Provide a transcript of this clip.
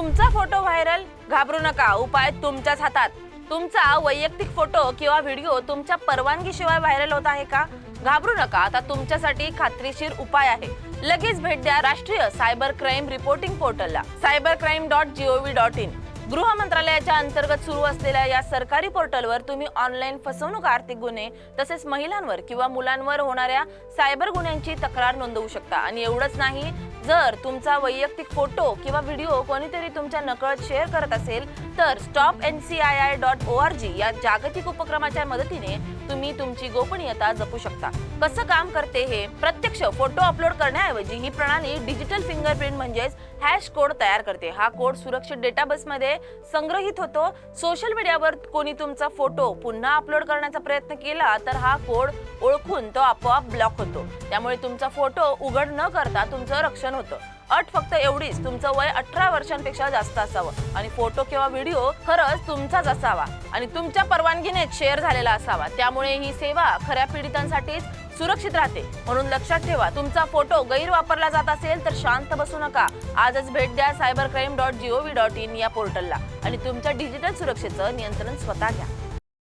तुमचा photo viral, घाबरू नका, उपाय तुमच्याच हातात। तुमचा वैयक्तिक फोटो किंवा व्हिडिओ तुमच्या परवानगीशिवाय व्हायरल होत आहे का? घाबरू नका, आता तुमच्यासाठी खात्रीशीर उपाय आहे। लगेच भेट द्या राष्ट्रीय सायबर क्राईम रिपोर्टिंग पोर्टलला cybercrime.gov.in। गृह मंत्रालयाच्या अंतर्गत सुरू असलेल्या या सरकारी पोर्टलवर तुम्ही ऑनलाईन फसवणूक, आर्थिक गुन्हे तसेच महिलांवर किंवा मुलांवर होणाऱ्या सायबर गुन्ह्यांची तक्रार नोंदवू शकता। आणि एवढंच नाही, जर तुमचा वैयक्तिक फोटो किंवा व्हिडिओ कोणीतरी तुमच्या नकळत शेअर करत असेल तर stopncii.org या जागतिक उपक्रमाच्या मदतीने तुम्ही तुमची गोपनीयता जपू शकता। कसं काम करते हे? प्रत्यक्ष फोटो अपलोड करण्याऐवजी ही प्रणाली डिजिटल फिंगरप्रिंट म्हणजेच हॅश कोड तयार करते। हा कोड सुरक्षित डेटाबेसमध्ये संग्रहित होतो। सोशल मीडियावर कोणी तुमचा फोटो पुन्हा अपलोड करण्याचा प्रयत्न केला तर हा कोड ओळखून तो आपोआप ब्लॉक होतो। त्यामुळे तुमचा फोटो उघड न करता तुमचं रक्षण होतं। अट फक्त एवढीच, तुमचं वय 18 वर्षांपेक्षा जास्त असावं आणि फोटो किंवा व्हिडिओ खरंच तुमचाच असावा आणि तुमच्या परवानगीनेच शेअर झालेला असावा। त्यामुळे ही सेवा खऱ्या पीडितांसाठीच सुरक्षित राहते। म्हणून लक्षात ठेवा, तुमचा फोटो गैरवापरला जात असेल तर शांत बसू नका। आजच भेट द्या cybercrime.gov.in या पोर्टलला आणि तुमच्या डिजिटल सुरक्षेचं नियंत्रण स्वतः घ्या।